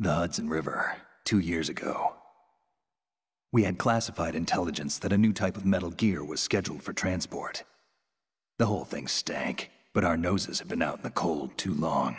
The Hudson River, 2 years ago. We had classified intelligence that a new type of metal gear was scheduled for transport. The whole thing stank, but our noses have been out in the cold too long.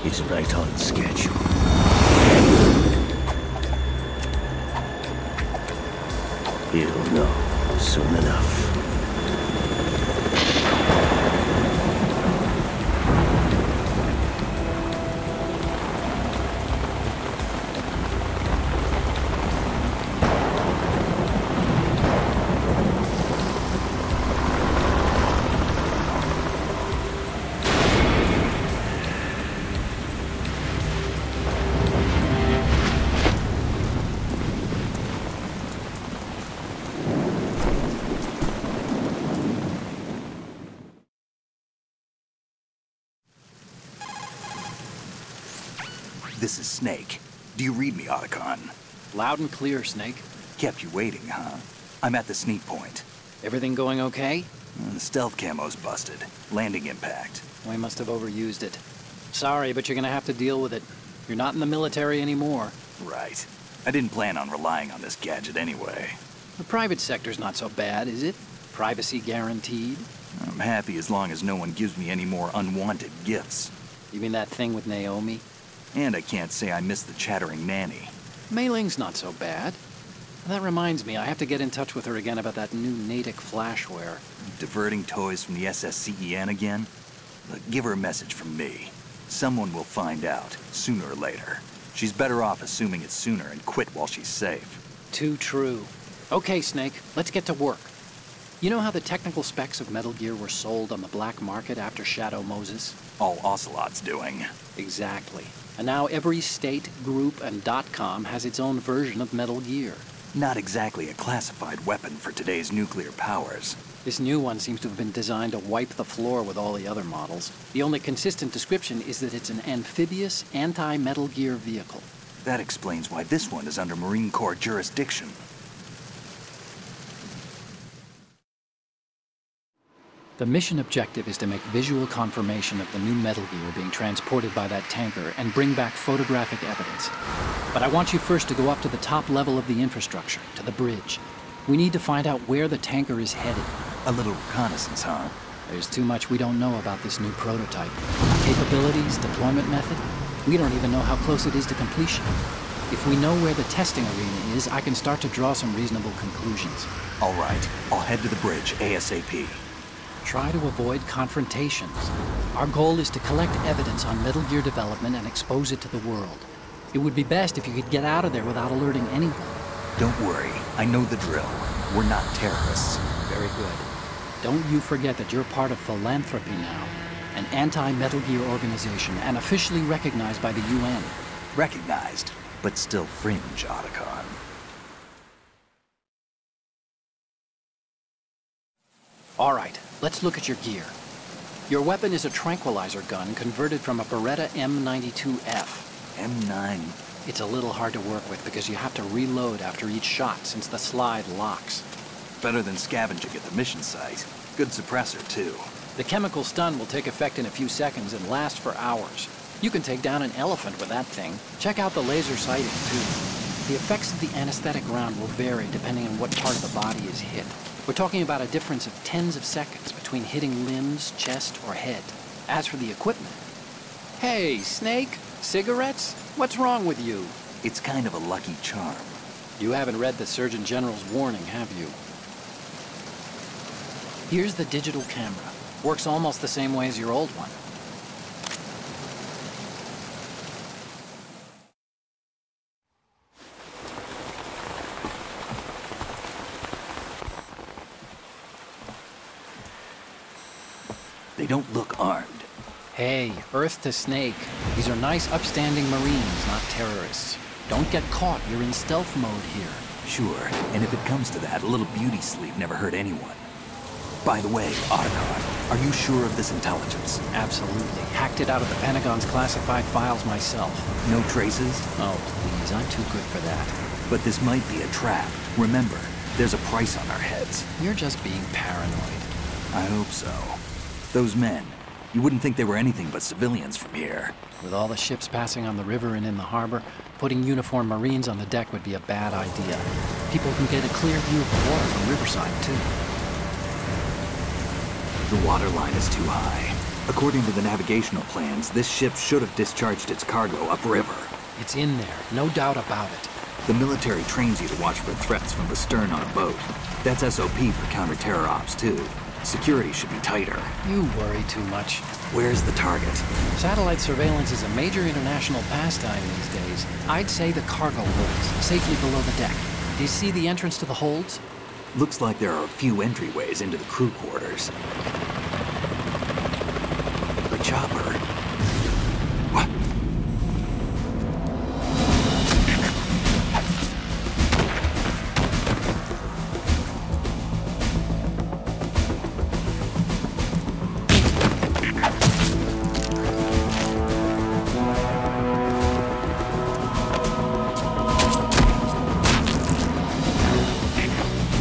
He's right on schedule. He'll know soon enough. This is Snake. Do you read me, Otacon? Loud and clear, Snake. Kept you waiting, huh? I'm at the sneak point. Everything going okay? The stealth camo's busted. Landing impact. We must have overused it. Sorry, but you're gonna have to deal with it. You're not in the military anymore. Right. I didn't plan on relying on this gadget anyway. The private sector's not so bad, is it? Privacy guaranteed? I'm happy as long as no one gives me any more unwanted gifts. You mean that thing with Naomi? And I can't say I miss the chattering nanny. Mei Ling's not so bad. That reminds me, I have to get in touch with her again about that new Natick flashware. Diverting toys from the SSCEN again? Look, give her a message from me. Someone will find out, sooner or later. She's better off assuming it sooner and quit while she's safe. Too true. Okay, Snake, let's get to work. You know how the technical specs of Metal Gear were sold on the black market after Shadow Moses? All Ocelot's doing. Exactly. And now every state, group, and .com has its own version of Metal Gear. Not exactly a classified weapon for today's nuclear powers. This new one seems to have been designed to wipe the floor with all the other models. The only consistent description is that it's an amphibious, anti-Metal Gear vehicle. That explains why this one is under Marine Corps jurisdiction. The mission objective is to make visual confirmation of the new Metal Gear being transported by that tanker and bring back photographic evidence. But I want you first to go up to the top level of the infrastructure, to the bridge. We need to find out where the tanker is headed. A little reconnaissance, huh? There's too much we don't know about this new prototype. Capabilities, deployment method, we don't even know how close it is to completion. If we know where the testing arena is, I can start to draw some reasonable conclusions. All right, I'll head to the bridge ASAP. Try to avoid confrontations. Our goal is to collect evidence on Metal Gear development and expose it to the world. It would be best if you could get out of there without alerting anyone. Don't worry, I know the drill. We're not terrorists. Very good. Don't you forget that you're part of Philanthropy now, an anti-Metal Gear organization and officially recognized by the UN. Recognized, but still fringe, Otacon. All right, let's look at your gear. Your weapon is a tranquilizer gun converted from a Beretta M92F. M9. It's a little hard to work with because you have to reload after each shot since the slide locks. Better than scavenging at the mission site. Good suppressor, too. The chemical stun will take effect in a few seconds and last for hours. You can take down an elephant with that thing. Check out the laser sighting, too. The effects of the anesthetic round will vary depending on what part of the body is hit. We're talking about a difference of tens of seconds between hitting limbs, chest, or head. As for the equipment... Hey, Snake? Cigarettes? What's wrong with you? It's kind of a lucky charm. You haven't read the Surgeon General's warning, have you? Here's the digital camera. Works almost the same way as your old one. They don't look armed. Hey, Earth to Snake. These are nice, upstanding Marines, not terrorists. Don't get caught. You're in stealth mode here. Sure, and if it comes to that, a little beauty sleep never hurt anyone. By the way, Otacon, are you sure of this intelligence? Absolutely. Hacked it out of the Pentagon's classified files myself. No traces? Oh, please, I'm too good for that. But this might be a trap. Remember, there's a price on our heads. You're just being paranoid. I hope so. Those men, you wouldn't think they were anything but civilians from here. With all the ships passing on the river and in the harbor, putting uniformed Marines on the deck would be a bad idea. People can get a clear view of the water from Riverside, too. The water line is too high. According to the navigational plans, this ship should have discharged its cargo upriver. It's in there, no doubt about it. The military trains you to watch for threats from the stern on a boat. That's SOP for counter-terror ops, too. Security should be tighter. You worry too much. Where's the target? Satellite surveillance is a major international pastime these days. I'd say the cargo holds, safely below the deck. Do you see the entrance to the holds? Looks like there are a few entryways into the crew quarters. The chopper. What?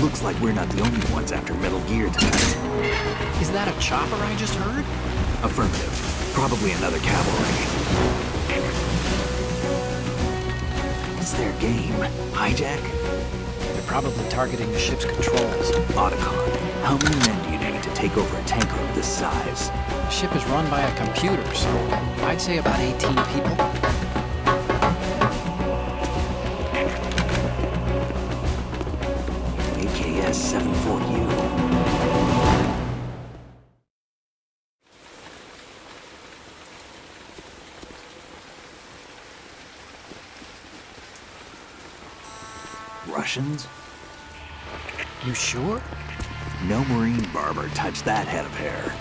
Looks like we're not the only ones after Metal Gear tonight. Is that a chopper I just heard? Affirmative. Probably another cavalry. What's their game? Hijack? They're probably targeting the ship's controls. Otacon, how many men do you need to take over a tanker of this size? The ship is run by a computer, so I'd say about 18 people. AKS 74U. Russians? You sure? No marine barber touched that head of hair.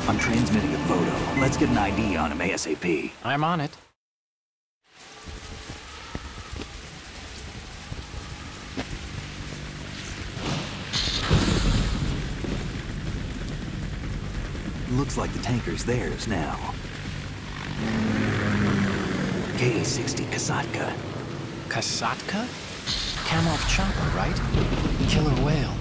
I'm transmitting a photo. Let's get an ID on him ASAP. I'm on it. Looks like the tanker's theirs now. Ka-60 Kasatka. Kasatka? Kamoff chopper, right? Killer whale.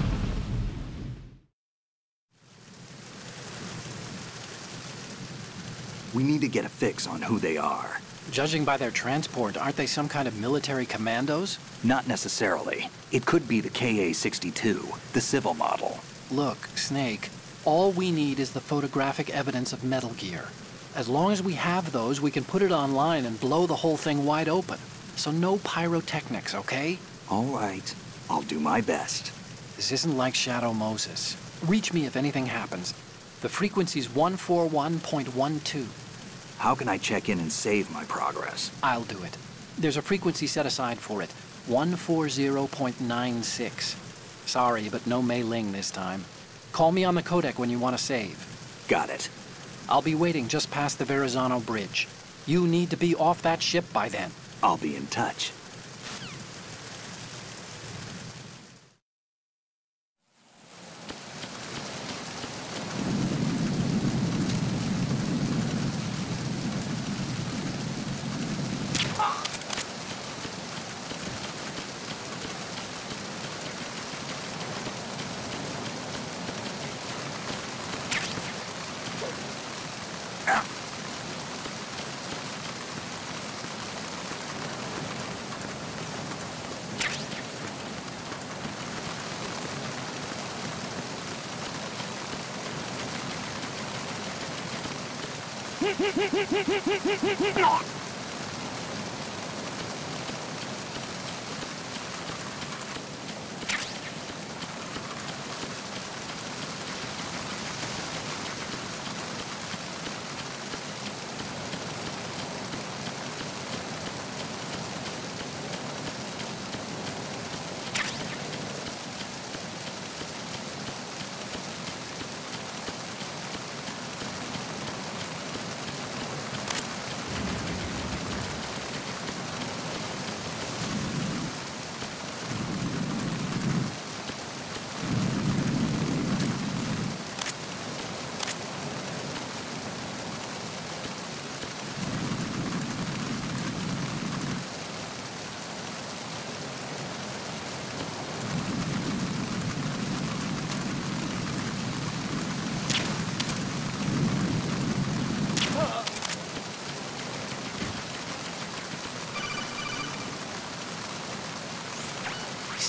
We need to get a fix on who they are. Judging by their transport, aren't they some kind of military commandos? Not necessarily. It could be the Ka-62, the civil model. Look, Snake, all we need is the photographic evidence of Metal Gear. As long as we have those, we can put it online and blow the whole thing wide open. So no pyrotechnics, okay? All right. I'll do my best. This isn't like Shadow Moses. Reach me if anything happens. The frequency's 141.12. How can I check in and save my progress? I'll do it. There's a frequency set aside for it. 140.96. Sorry, but no Mei Ling this time. Call me on the codec when you want to save. Got it. I'll be waiting just past the Verrazano Bridge. You need to be off that ship by then. I'll be in touch.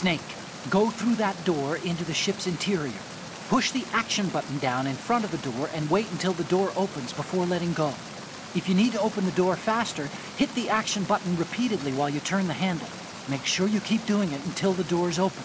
Snake, go through that door into the ship's interior. Push the action button down in front of the door and wait until the door opens before letting go. If you need to open the door faster, hit the action button repeatedly while you turn the handle. Make sure you keep doing it until the door is open.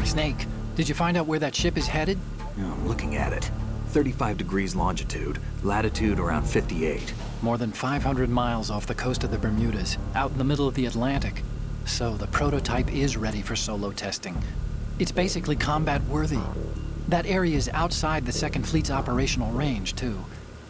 Snake, did you find out where that ship is headed? Yeah, I'm looking at it. 35 degrees longitude, latitude around 58. More than 500 miles off the coast of the Bermudas, out in the middle of the Atlantic. So the prototype is ready for solo testing. It's basically combat worthy. That area is outside the Second Fleet's operational range, too.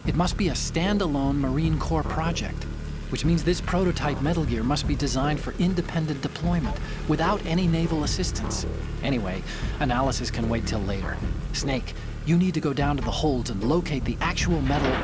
It must be a standalone Marine Corps project, which means this prototype Metal Gear must be designed for independent deployment without any naval assistance. Anyway, analysis can wait till later. Snake, you need to go down to the holds and locate the actual metal...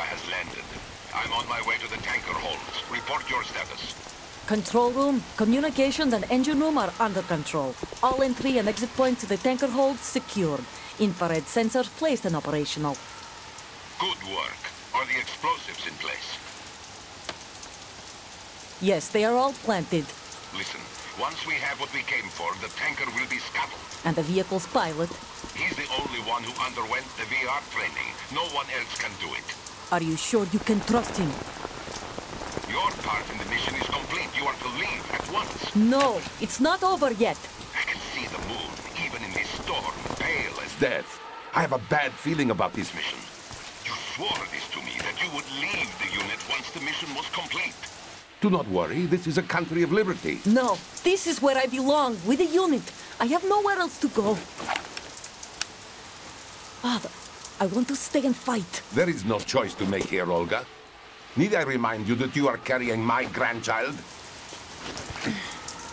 has landed. I'm on my way to the tanker holds. Report your status. Control room, communications and engine room are under control. All entry and exit points to the tanker holds secured. Infrared sensors placed and operational. Good work. Are the explosives in place? Yes, they are all planted. Listen, once we have what we came for, the tanker will be scuttled. And the vehicle's pilot? He's the only one who underwent the VR training. No one else can do it. Are you sure you can trust him? Your part in the mission is complete. You are to leave at once. No, it's not over yet. I can see the moon, even in this storm, pale as death. I have a bad feeling about this mission. You swore this to me, that you would leave the unit once the mission was complete. Do not worry, this is a country of liberty. No, this is where I belong, with the unit. I have nowhere else to go. Father, I want to stay and fight. There is no choice to make here, Olga. Need I remind you that you are carrying my grandchild?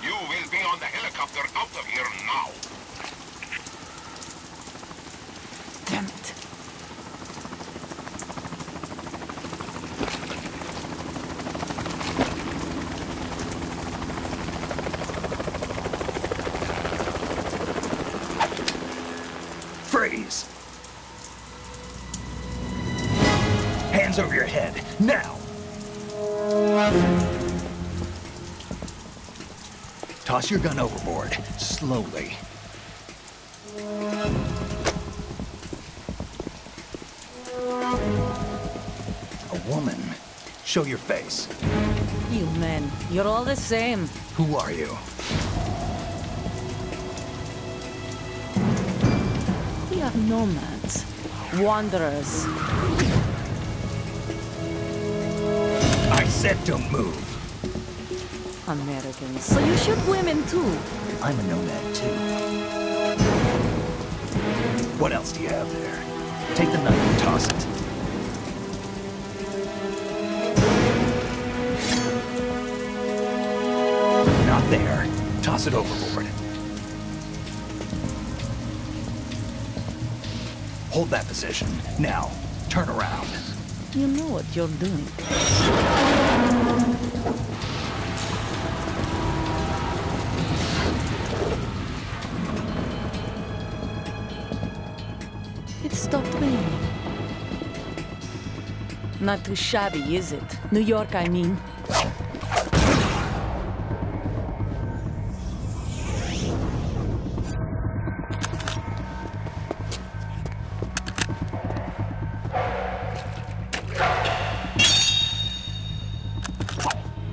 You will be on the helicopter out of here now. Damn it. Freeze! Hands over your head, now! Toss your gun overboard, slowly. A woman. Show your face. You men, you're all the same. Who are you? We are nomads, wanderers. I said don't move. Americans. So you shoot women too? I'm a nomad too. What else do you have there? Take the knife and toss it. Not there. Toss it overboard. Hold that position. Now, turn around. You know what you're doing. It stopped raining. Not too shabby, is it? New York, I mean.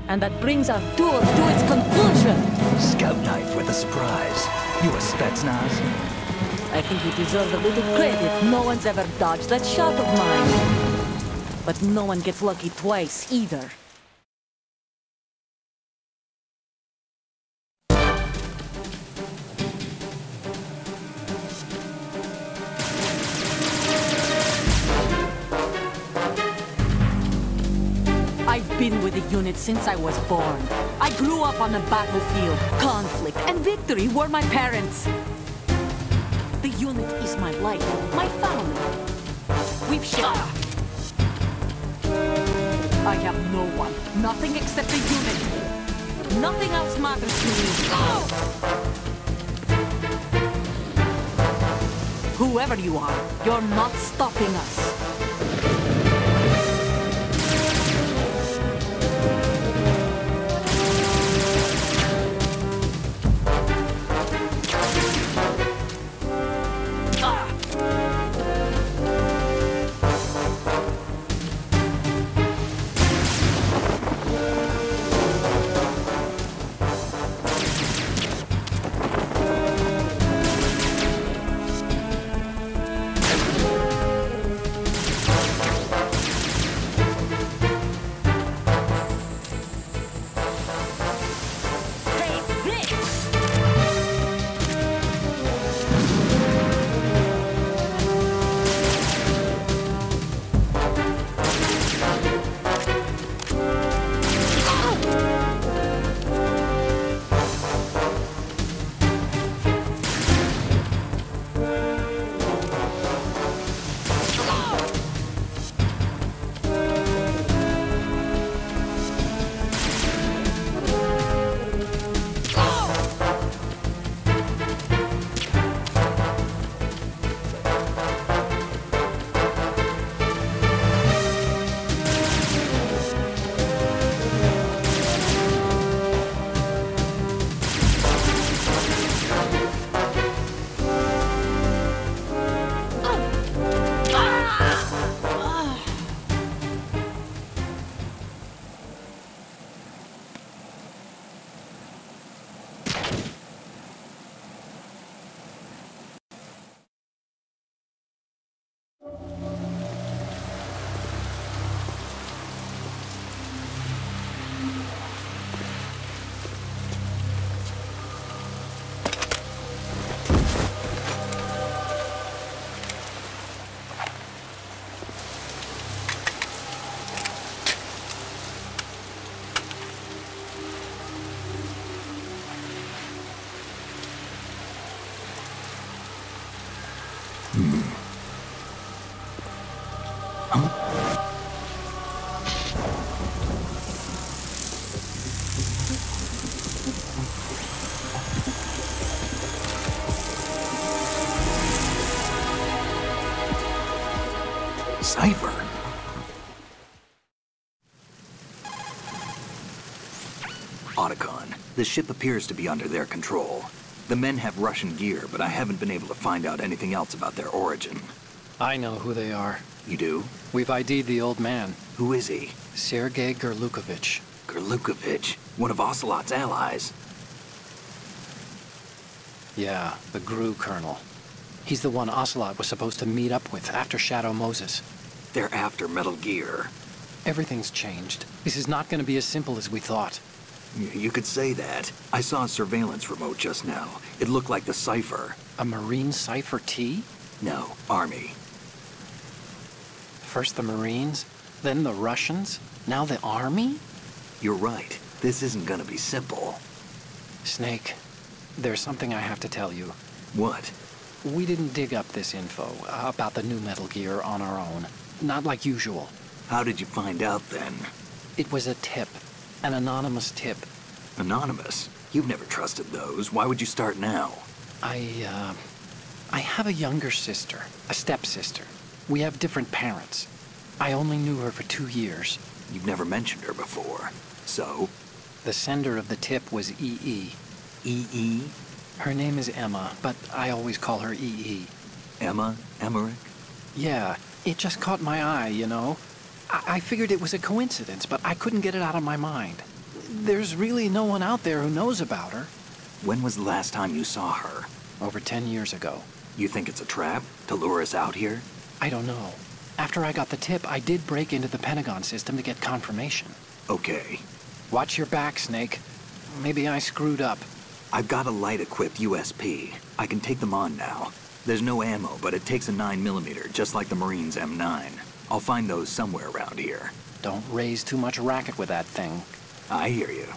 And that brings our tour to its conclusion. Scout knife with a surprise. You a Spetsnaz? I think you deserve a little credit. No one's ever dodged that shot of mine. But no one gets lucky twice, either. I've been with the unit since I was born. I grew up on the battlefield. Conflict and victory were my parents. The unit is my life, my family. We've shared. I have no one, nothing except the unit. Nothing else matters to me. Whoever you are, you're not stopping us. Cipher. Otacon, the ship appears to be under their control. The men have Russian gear, but I haven't been able to find out anything else about their origin. I know who they are. You do? We've ID'd the old man, Who is he? Sergei Gerlukovich. Gerlukovich, one of Ocelot's allies. Yeah, the GRU colonel. He's the one Ocelot was supposed to meet up with after Shadow Moses. They're after Metal Gear. Everything's changed. This is not going to be as simple as we thought. You could say that. I saw a surveillance remote just now. It looked like the cipher. A Marine Cipher T? No, Army. First the Marines, then the Russians, now the Army? You're right. This isn't gonna be simple. Snake, there's something I have to tell you. What? We didn't dig up this info about the new Metal Gear on our own. Not like usual. How did you find out then? It was a tip. An anonymous tip. Anonymous? You've never trusted those. Why would you start now? I have a younger sister, a stepsister. We have different parents. I only knew her for 2 years. You've never mentioned her before. So? The sender of the tip was EE. EE? Her name is Emma, but I always call her EE. Emma? Emmerich? Yeah, it just caught my eye, you know. I figured it was a coincidence, but I couldn't get it out of my mind. There's really no one out there who knows about her. When was the last time you saw her? Over 10 years ago. You think it's a trap to lure us out here? I don't know. After I got the tip, I did break into the Pentagon system to get confirmation. Okay. Watch your back, Snake. Maybe I screwed up. I've got a light-equipped USP. I can take them on now. There's no ammo, but it takes a 9mm, just like the Marines' M9. I'll find those somewhere around here. Don't raise too much racket with that thing. I hear you.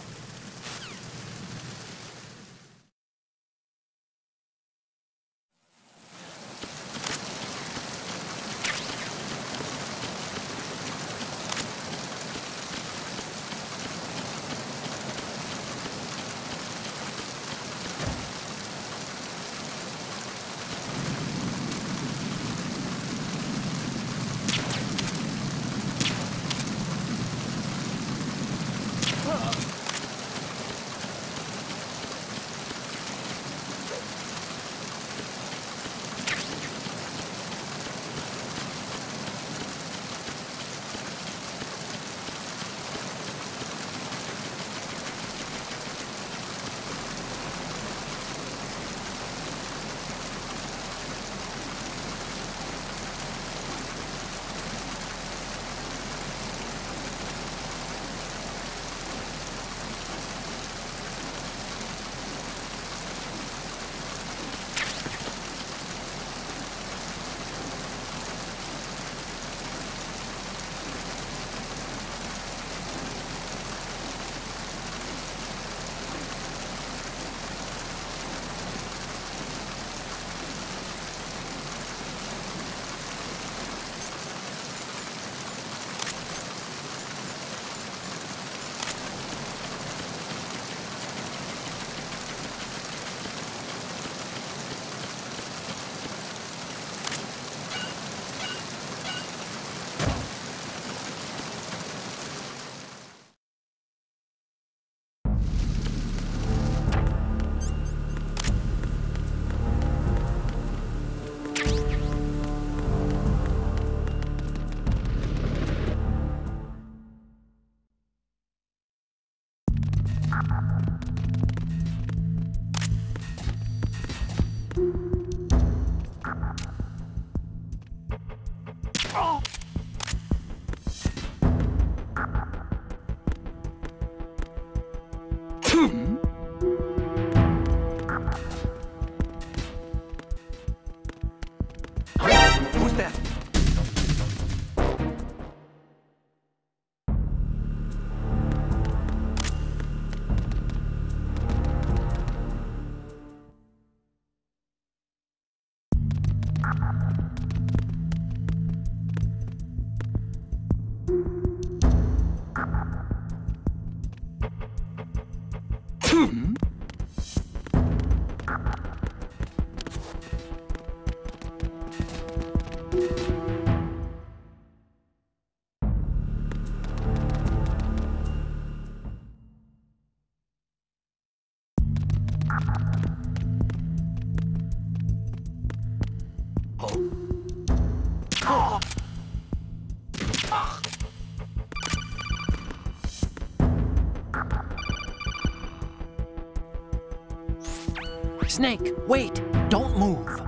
Snake, wait! Don't move!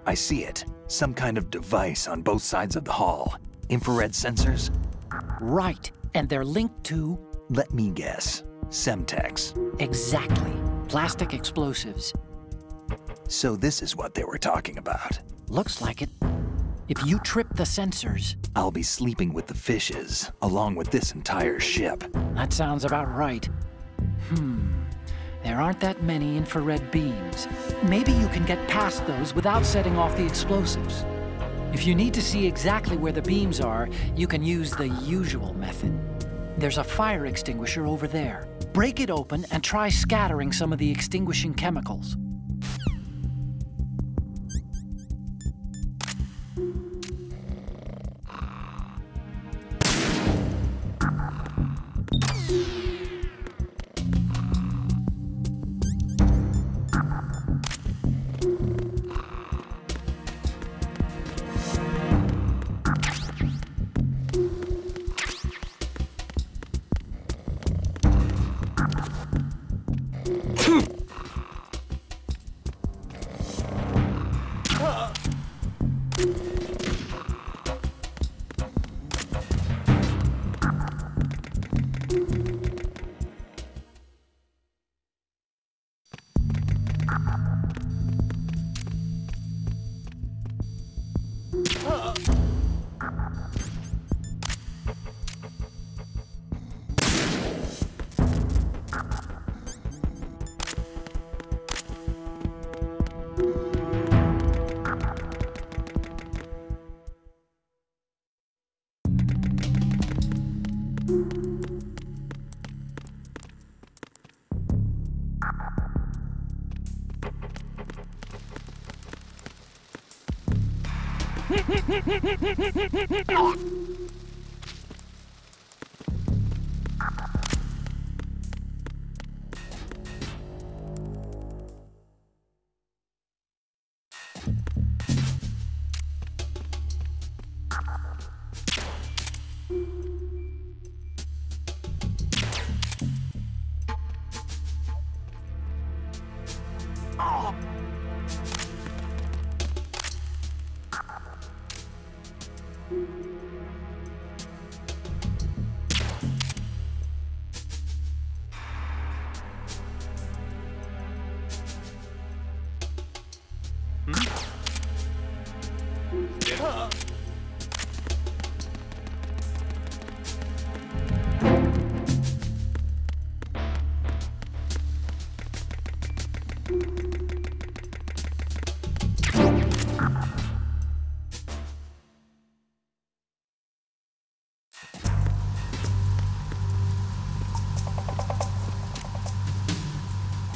I see it. Some kind of device on both sides of the hall. Infrared sensors? Right, and they're linked to... Let me guess. Semtex. Exactly. Plastic explosives. So this is what they were talking about. Looks like it. If you trip the sensors... I'll be sleeping with the fishes, along with this entire ship. That sounds about right. There aren't that many infrared beams. Maybe you can get past those without setting off the explosives. If you need to see exactly where the beams are, you can use the usual method. There's a fire extinguisher over there. Break it open and try scattering some of the extinguishing chemicals.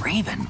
Raven?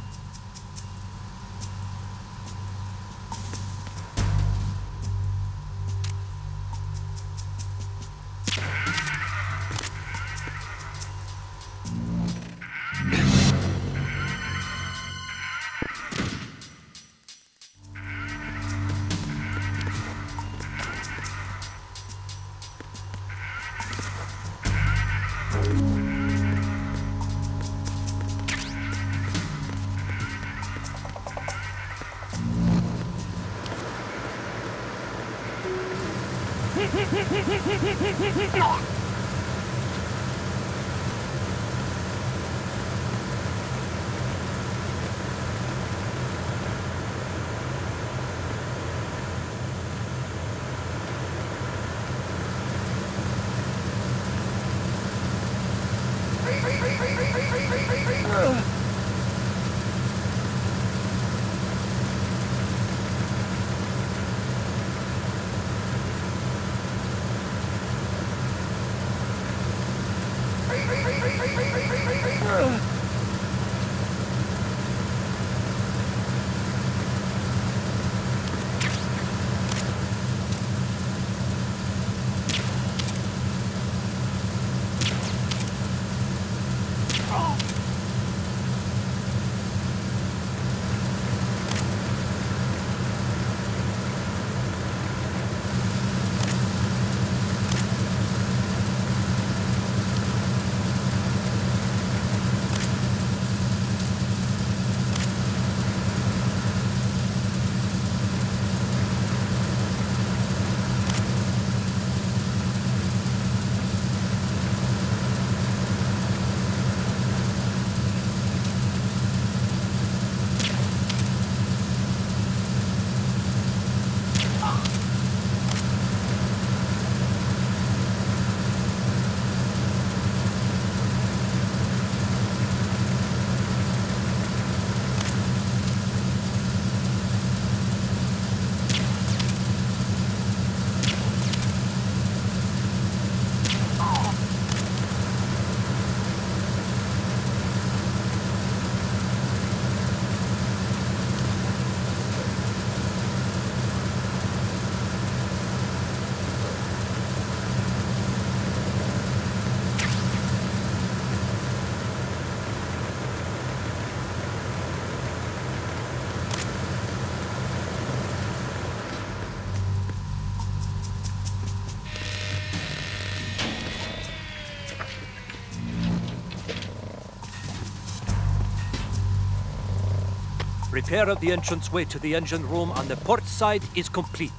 Repair of the entranceway to the engine room on the port side is complete.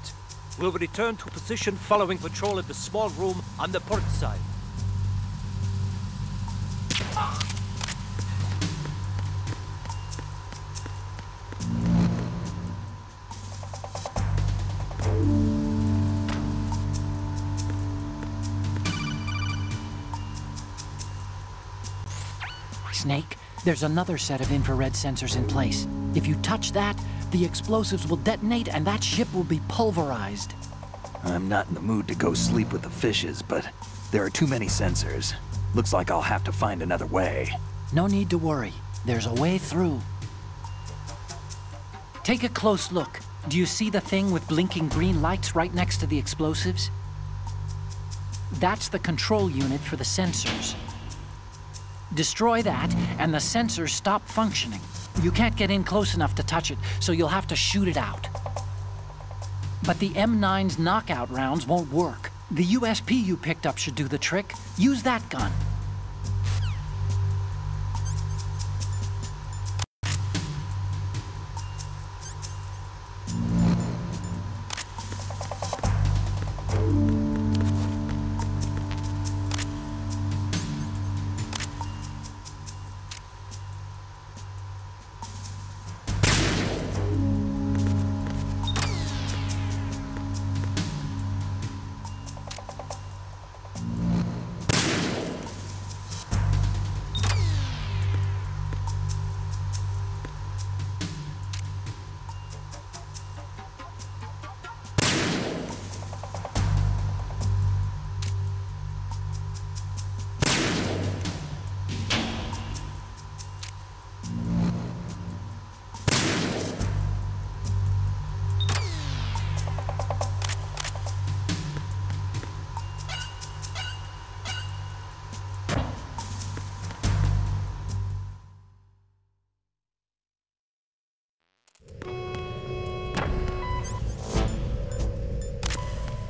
We'll return to position following patrol of the small room on the port side. Snake, there's another set of infrared sensors in place. If you touch that, the explosives will detonate and that ship will be pulverized. I'm not in the mood to go sleep with the fishes, but there are too many sensors. Looks like I'll have to find another way. No need to worry. There's a way through. Take a close look. Do you see the thing with blinking green lights right next to the explosives? That's the control unit for the sensors. Destroy that, and the sensors stop functioning. You can't get in close enough to touch it, so you'll have to shoot it out. But the M9's knockout rounds won't work. The USP you picked up should do the trick. Use that gun.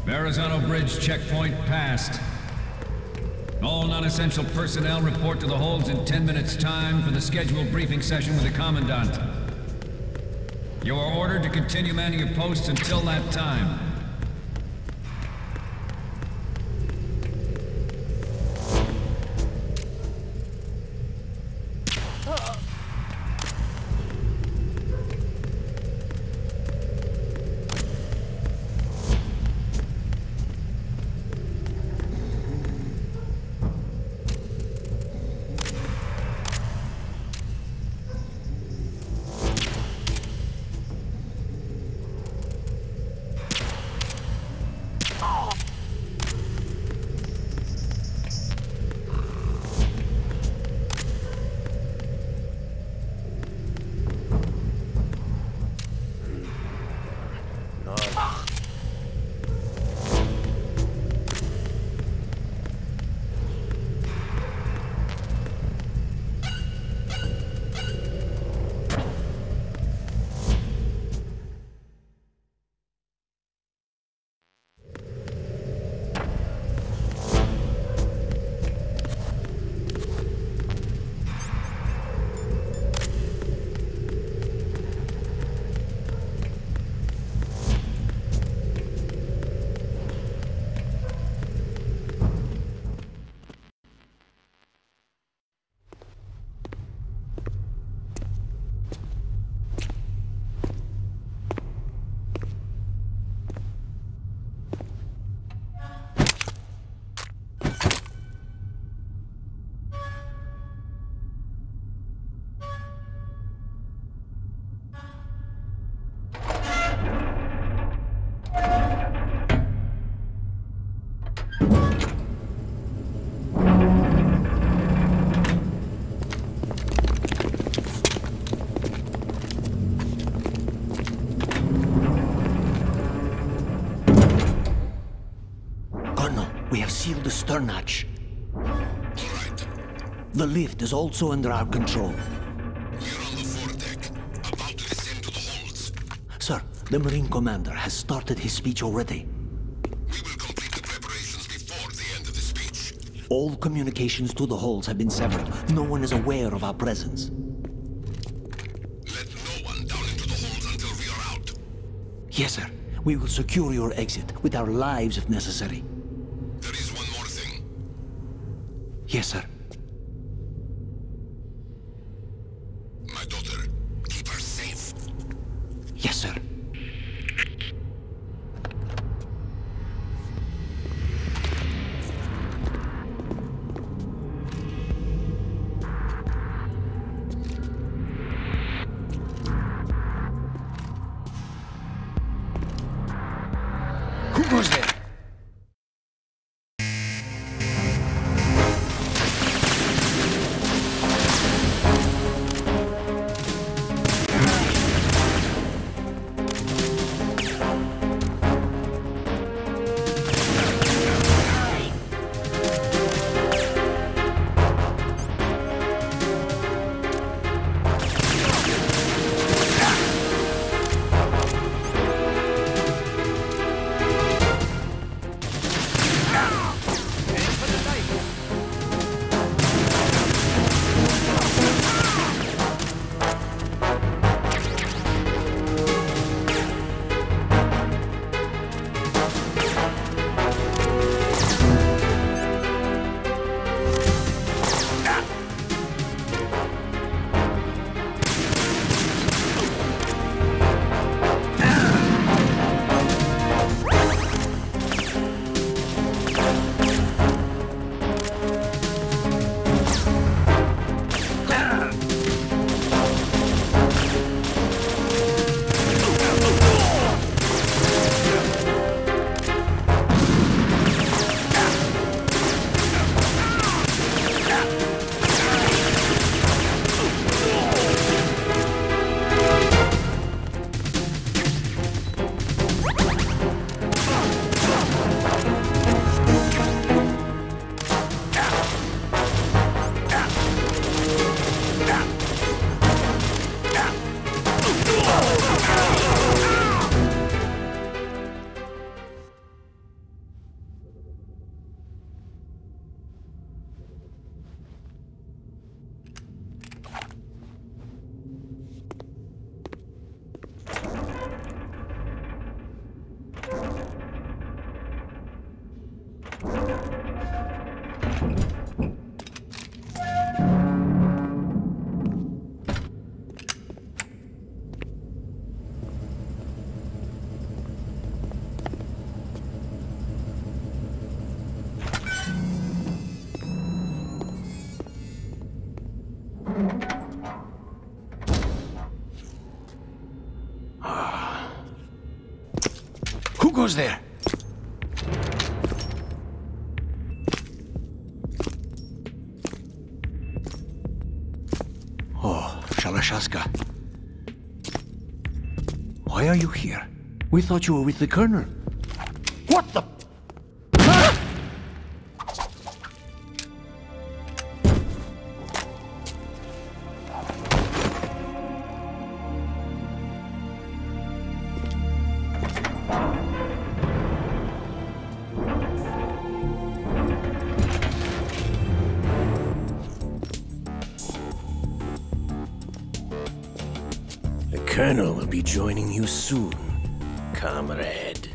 Verrazano Bridge checkpoint passed. All non-essential personnel report to the holds in 10 minutes' time for the scheduled briefing session with the Commandant. You are ordered to continue manning your posts until that time. Seal the stern hatch. The lift is also under our control. We're on the foredeck, about to descend to the holds. Sir, the Marine Commander has started his speech already. We will complete the preparations before the end of the speech. All communications to the holds have been severed. No one is aware of our presence. Let no one doubt Yes, sir. We will secure your exit with our lives if necessary. There is one more thing. Yes, sir. My daughter, keep her safe. Yes, sir. Who goes there? Who goes there? Oh, Shalashaska. Why are you here? We thought you were with the Colonel. What the? The Colonel will be joining you soon, comrade.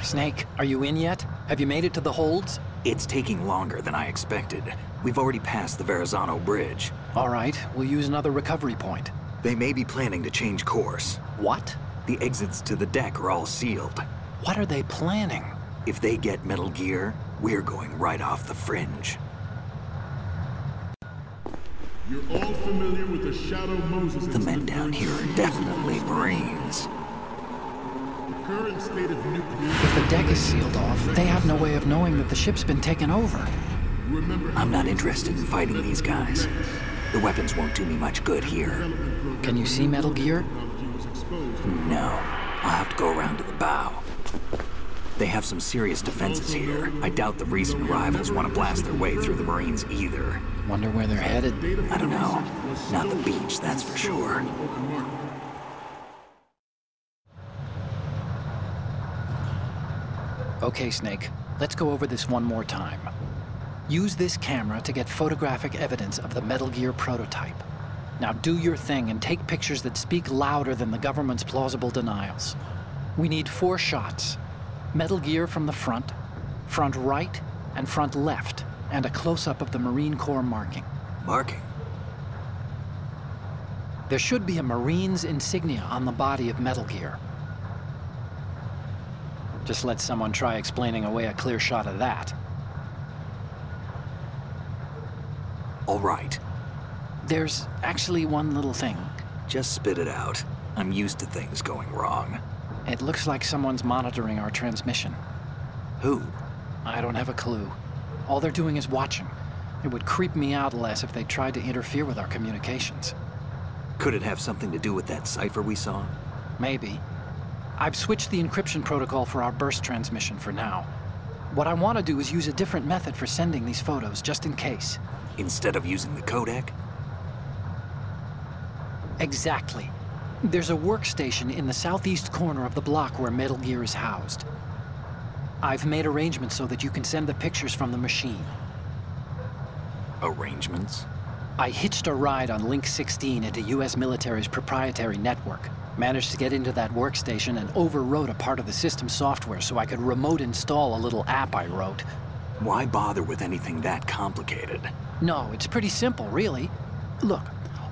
Snake, are you in yet? Have you made it to the holds? It's taking longer than I expected. We've already passed the Verrazano Bridge. All right, we'll use another recovery point. They may be planning to change course. What? The exits to the deck are all sealed. What are they planning? If they get Metal Gear, we're going right off the fringe. You're all familiar with the Shadow Moses. The men down here are definitely Marines. The current state of nuclear... If the deck is sealed off, they have no way of knowing that the ship's been taken over. I'm not interested in fighting these guys. The weapons won't do me much good here. Can you see Metal Gear? No. I'll have to go around to the bow. They have some serious defenses here. I doubt the recent arrivals want to blast their way through the Marines either. Wonder where they're headed? I don't know. Not the beach, that's for sure. Okay, Snake. Let's go over this one more time. Use this camera to get photographic evidence of the Metal Gear prototype. Now do your thing and take pictures that speak louder than the government's plausible denials. We need 4 shots. Metal Gear from the front right, and front left, and a close-up of the Marine Corps marking. Marking? There should be a Marine's insignia on the body of Metal Gear. Just let someone try explaining away a clear shot of that. All right. There's actually one little thing. Just spit it out. I'm used to things going wrong. It looks like someone's monitoring our transmission. Who? I don't have a clue. All they're doing is watching. It would creep me out less if they tried to interfere with our communications. Could it have something to do with that cipher we saw? Maybe. I've switched the encryption protocol for our burst transmission for now. What I want to do is use a different method for sending these photos, just in case. Instead of using the codec? Exactly. There's a workstation in the southeast corner of the block where Metal Gear is housed. I've made arrangements so that you can send the pictures from the machine. Arrangements? I hitched a ride on Link 16 into U.S. military's proprietary network. Managed to get into that workstation and overwrote a part of the system software so I could remote install a little app I wrote. Why bother with anything that complicated? No, it's pretty simple, really. Look,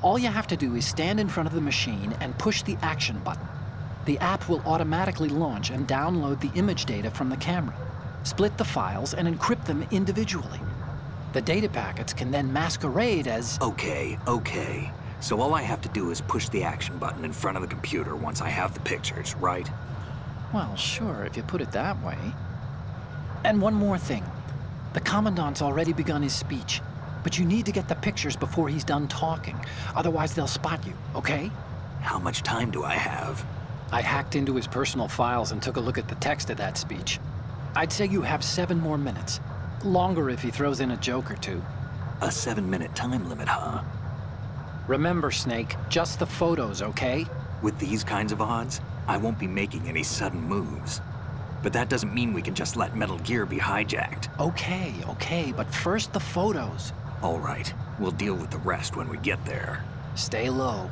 all you have to do is stand in front of the machine and push the action button. The app will automatically launch and download the image data from the camera, split the files, and encrypt them individually. The data packets can then masquerade as... Okay. So all I have to do is push the action button in front of the computer once I have the pictures, right? Well, sure, if you put it that way. And one more thing. The Commandant's already begun his speech, but you need to get the pictures before he's done talking. Otherwise, they'll spot you, okay? How much time do I have? I hacked into his personal files and took a look at the text of that speech. I'd say you have 7 more minutes. Longer if he throws in a joke or two. A 7-minute time limit, huh? Remember, Snake, just the photos, okay? With these kinds of odds, I won't be making any sudden moves. But that doesn't mean we can just let Metal Gear be hijacked. Okay, but first the photos. All right, we'll deal with the rest when we get there. Stay low.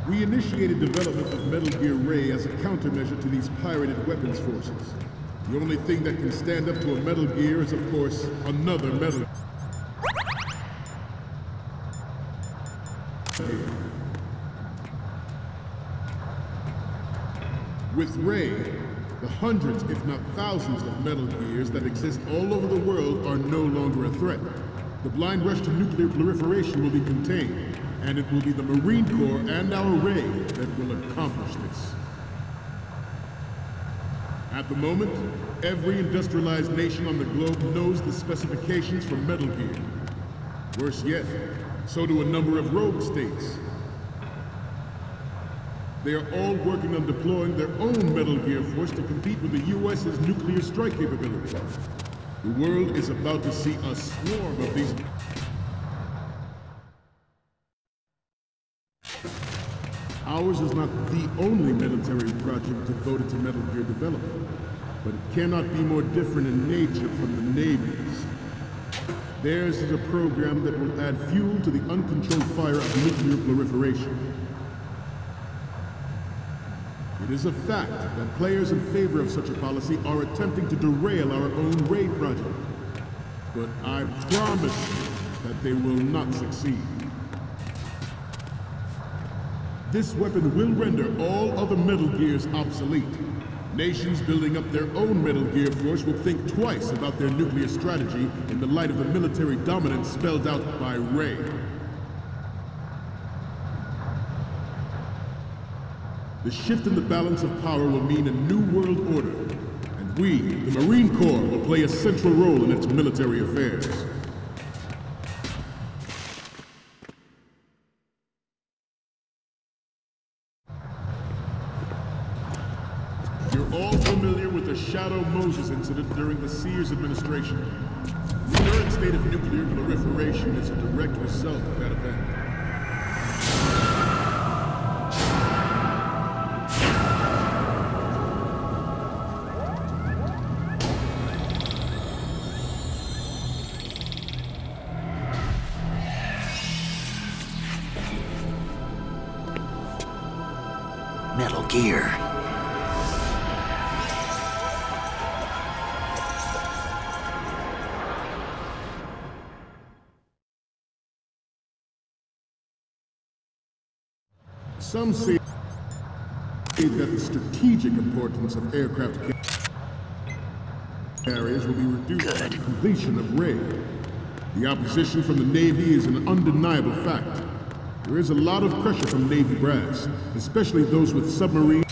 We initiated development of Metal Gear Ray as a countermeasure to these pirated weapons forces. The only thing that can stand up to a Metal Gear is, of course, another Metal Gear. With Ray, the hundreds, if not thousands, of Metal Gears that exist all over the world are no longer a threat. The blind rush to nuclear proliferation will be contained, and it will be the Marine Corps and our Ray that will accomplish this. At the moment, every industrialized nation on the globe knows the specifications for Metal Gear. Worse yet, so do a number of rogue states. They are all working on deploying their own Metal Gear force to compete with the U.S.'s nuclear strike capability. The world is about to see a swarm of these... Ours is not the only military project devoted to Metal Gear development, but it cannot be more different in nature from the Navy's. Theirs is a program that will add fuel to the uncontrolled fire of nuclear proliferation. It is a fact that players in favor of such a policy are attempting to derail our own Ray project. But I promise you that they will not succeed. This weapon will render all other Metal Gears obsolete. Nations building up their own Metal Gear force will think twice about their nuclear strategy in the light of the military dominance spelled out by Ray. The shift in the balance of power will mean a new world order, and we, the Marine Corps, will play a central role in its military affairs. You're all familiar with the Shadow Moses incident during the Sears administration. The current state of nuclear proliferation is a direct result of that event. Metal Gear. Some say that the strategic importance of aircraft carriers will be reduced by the completion of Ray. The opposition from the Navy is an undeniable fact. There is a lot of pressure from Navy brass, especially those with submarine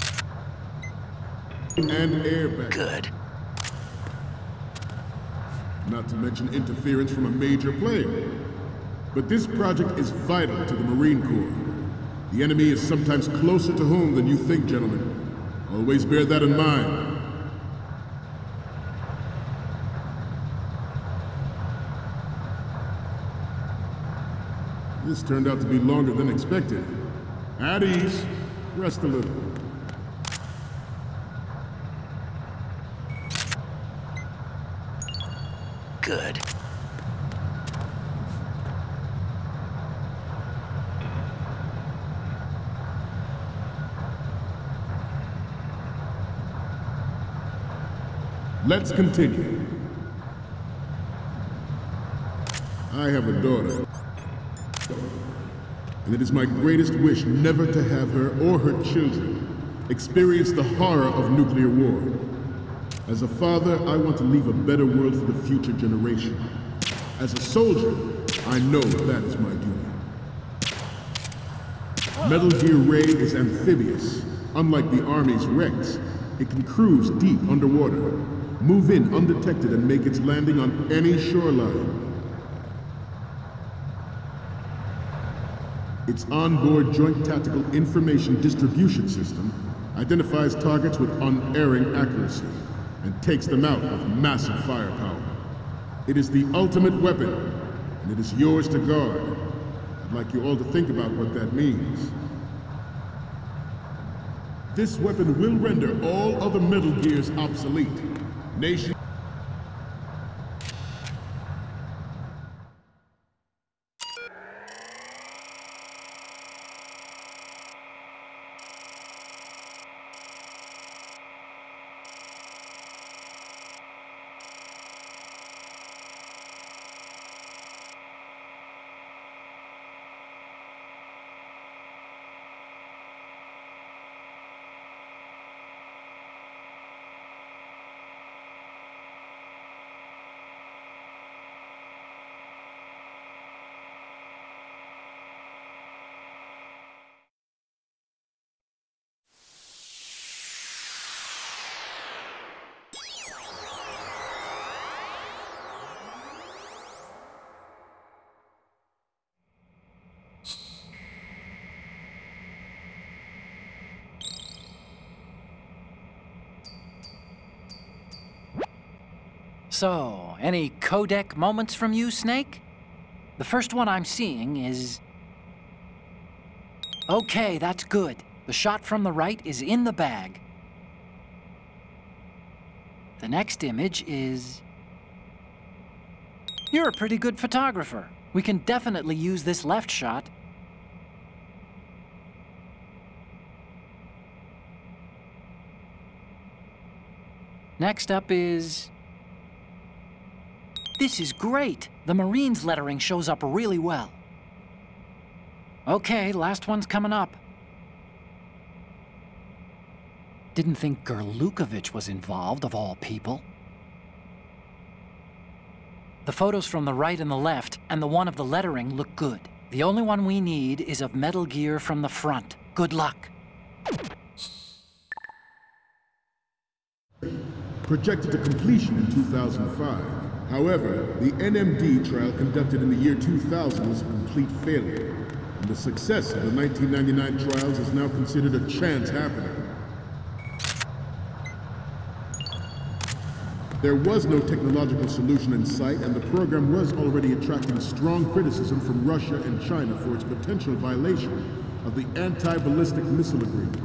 and air baggage. Good. Not to mention interference from a major player. But this project is vital to the Marine Corps. The enemy is sometimes closer to home than you think, gentlemen. Always bear that in mind. This turned out to be longer than expected. At ease. Rest a little. Good. Let's continue. I have a daughter, and it is my greatest wish never to have her or her children experience the horror of nuclear war. As a father, I want to leave a better world for the future generation. As a soldier, I know that is my duty. Metal Gear Ray is amphibious. Unlike the Army's Rex, it can cruise deep underwater, move in undetected, and make its landing on any shoreline. Its onboard Joint Tactical Information Distribution System identifies targets with unerring accuracy and takes them out with massive firepower. It is the ultimate weapon, and it is yours to guard. I'd like you all to think about what that means. This weapon will render all other Metal Gears obsolete. Nation. So, any codec moments from you, Snake? The first one I'm seeing is... Okay, that's good. The shot from the right is in the bag. The next image is... You're a pretty good photographer. We can definitely use this left shot. Next up is... This is great! The Marines lettering shows up really well. Okay, last one's coming up. Didn't think Gerlukovich was involved, of all people. The photos from the right and the left, and the one of the lettering look good. The only one we need is of Metal Gear from the front. Good luck. Projected to completion in 2005. However, the NMD trial conducted in the year 2000 was a complete failure, and the success of the 1999 trials is now considered a chance happening. There was no technological solution in sight, and the program was already attracting strong criticism from Russia and China for its potential violation of the anti-ballistic missile agreement.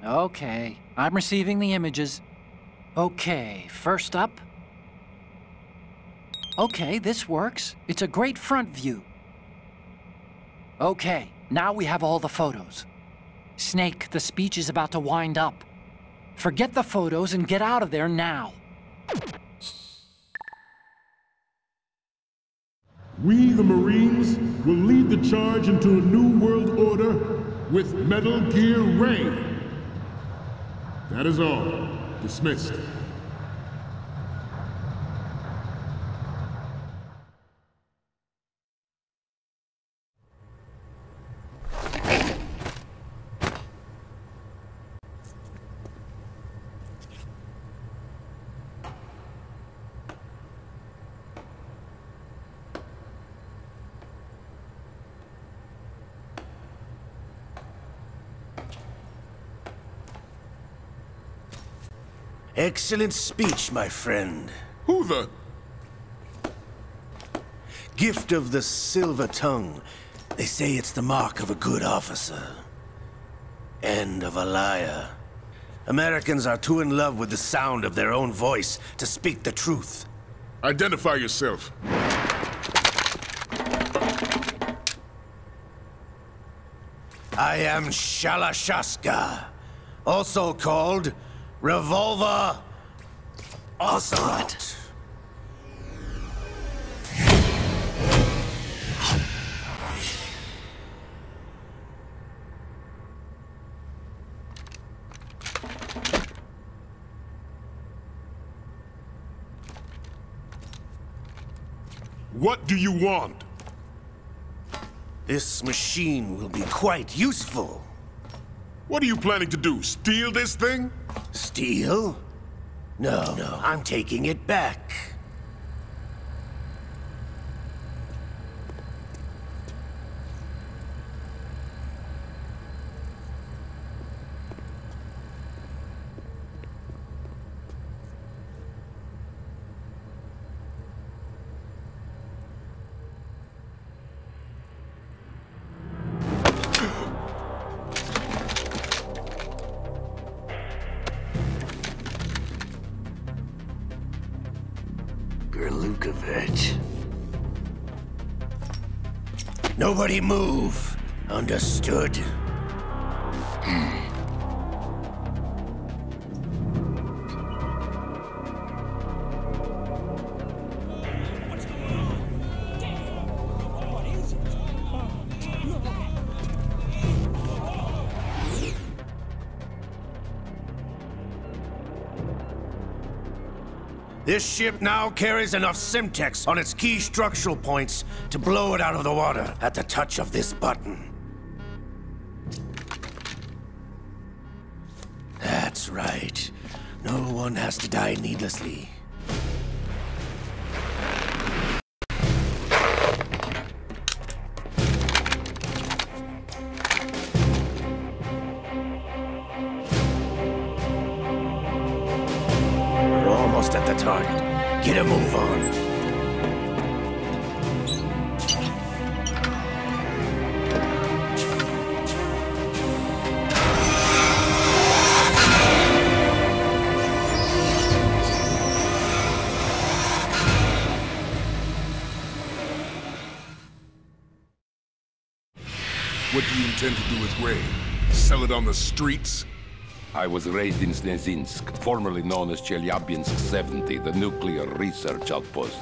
Okay, I'm receiving the images. Okay, first up. Okay, this works. It's a great front view. Okay, now we have all the photos. Snake, the speech is about to wind up. Forget the photos and get out of there now. We, the Marines, will lead the charge into a new world order with Metal Gear Ray. That is all. Dismissed. Excellent speech, my friend. Who the? Gift of the silver tongue. They say it's the mark of a good officer. And of a liar. Americans are too in love with the sound of their own voice to speak the truth. Identify yourself. I am Shalashaska, also called Revolver Ocelot. What do you want? This machine will be quite useful. What are you planning to do? Steal this thing? Steal? No, I'm taking it back. Nobody move. Understood? This ship now carries enough Simtex on its key structural points to blow it out of the water at the touch of this button. That's right. No one has to die needlessly. At the target. Get a move on. What do you intend to do with Ray? Sell it on the streets? I was raised in Snezinsk, formerly known as Chelyabinsk 70, the nuclear research outpost.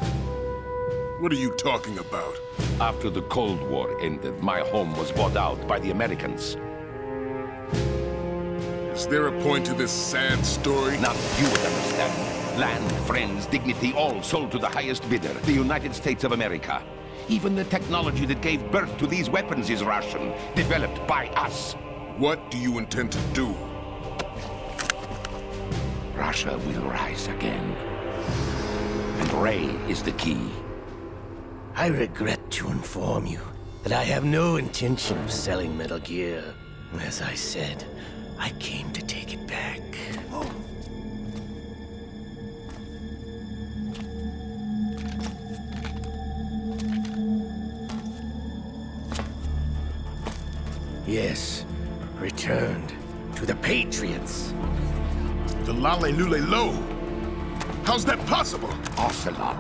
What are you talking about? After the Cold War ended, my home was bought out by the Americans. Is there a point to this sad story? None you would understand. Land, friends, dignity, all sold to the highest bidder, the United States of America. Even the technology that gave birth to these weapons is Russian, developed by us. What do you intend to do? Russia will rise again. And Ray is the key. I regret to inform you that I have no intention of selling Metal Gear. As I said, I came to take it back. Yes, returned. to the Patriots. The Lale Lule Lo. How's that possible? Ocelot,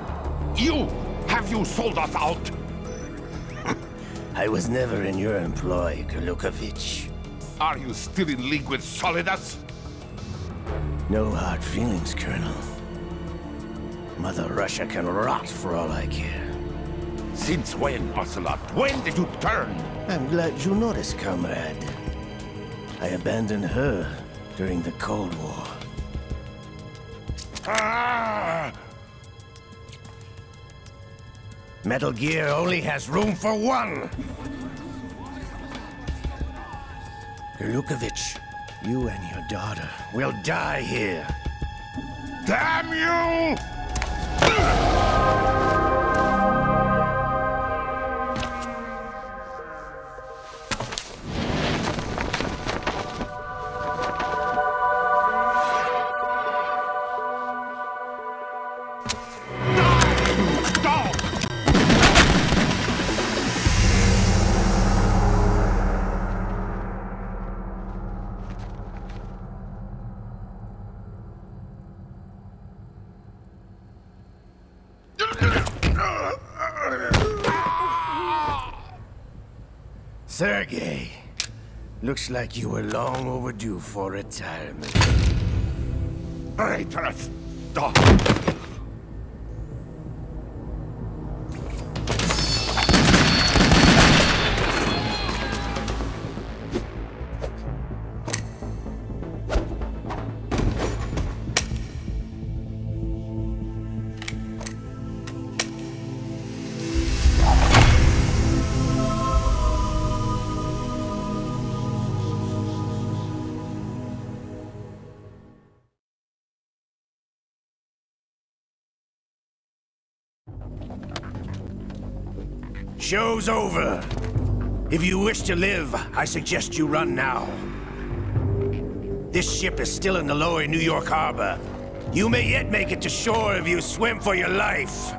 have you sold us out? I was never in your employ, Golukovich. Are you still in league with Solidus? No hard feelings, Colonel. Mother Russia can rot for all I care. Since when, Ocelot? When did you turn? I'm glad you noticed, comrade. I abandoned her during the Cold War. Ah! Metal Gear only has room for one! Golukovich, you and your daughter will die here. Damn you! Sergei, looks like you were long overdue for retirement. Traitorous dog! Show's over. If you wish to live, I suggest you run now. This ship is still in the lower New York harbor. You may yet make it to shore if you swim for your life.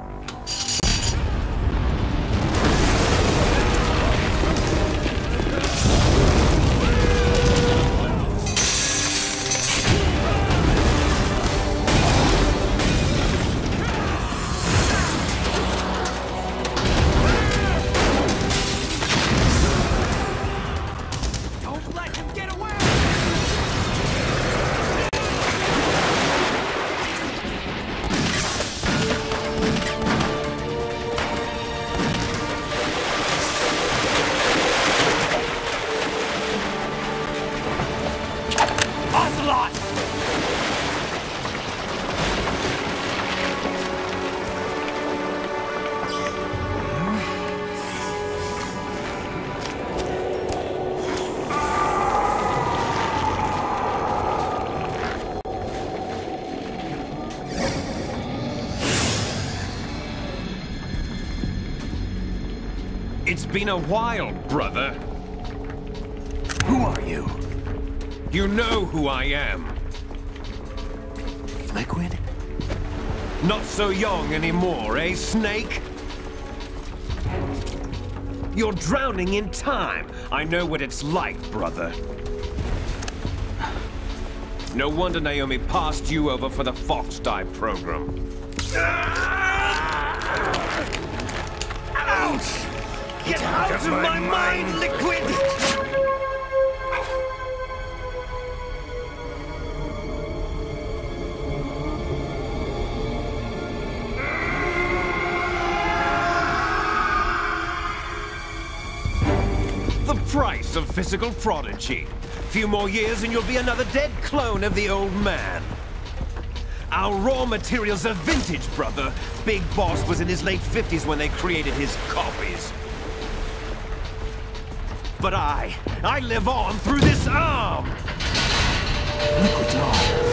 It's been a while, brother. Who are you? You know who I am. Liquid? Not so young anymore, eh, Snake? You're drowning in time. I know what it's like, brother. No wonder Naomi passed you over for the Fox Dive program. Ouch! Get out of my mind, Liquid! The price of physical prodigy. Few more years and you'll be another dead clone of the old man. Our raw materials are vintage, brother. Big Boss was in his late 50s when they created his copies. But I live on through this arm! Liquid's on.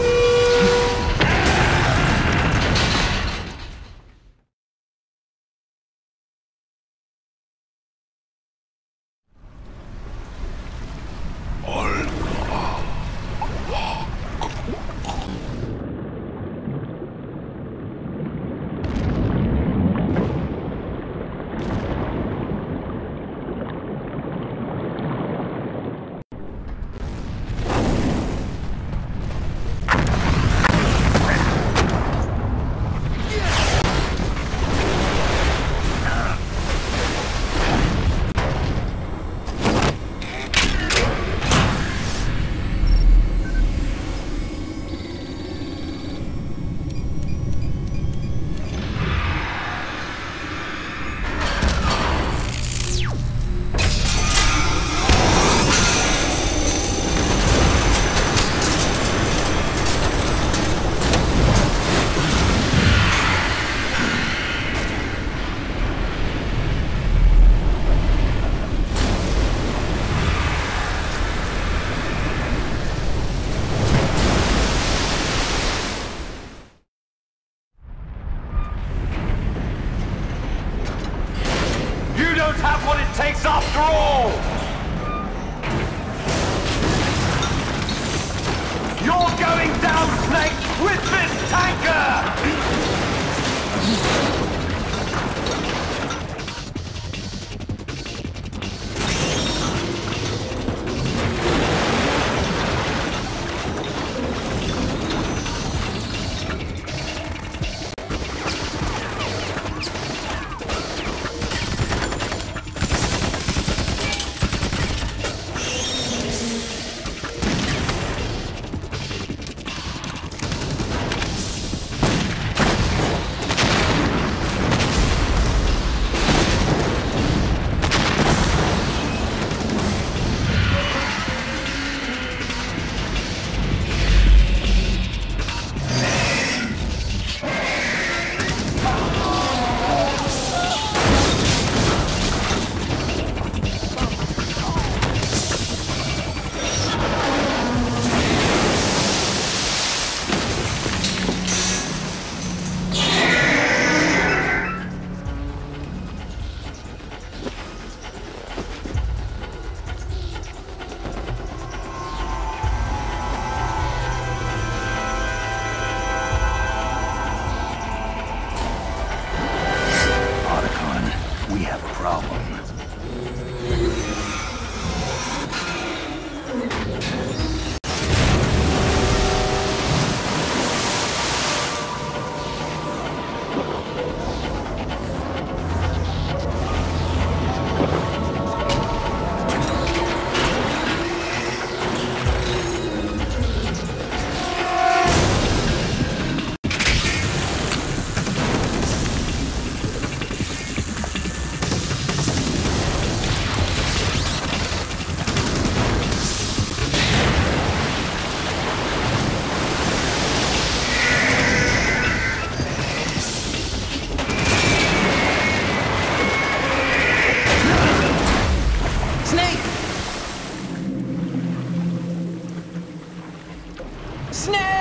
Snake!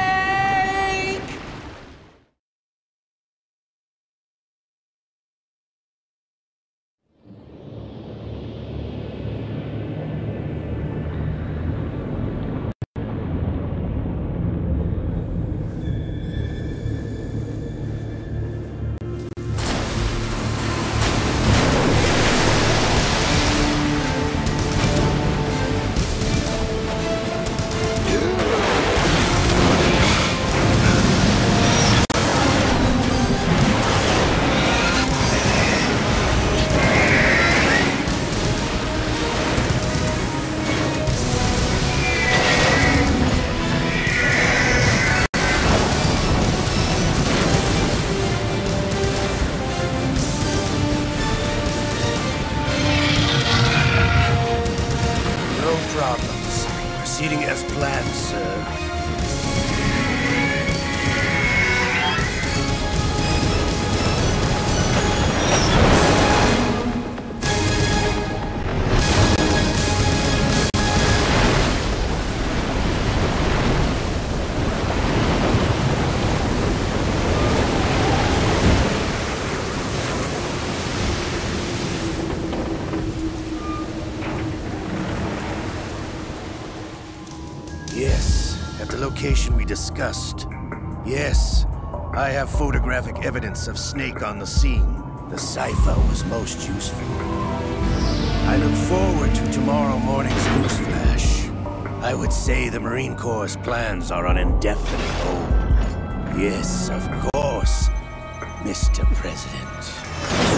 Proceeding as planned, sir. Yes, at the location we discussed. Yes, I have photographic evidence of Snake on the scene. The cipher was most useful. I look forward to tomorrow morning's newsflash. I would say the Marine Corps' plans are on indefinite hold. Yes, of course, Mr. President.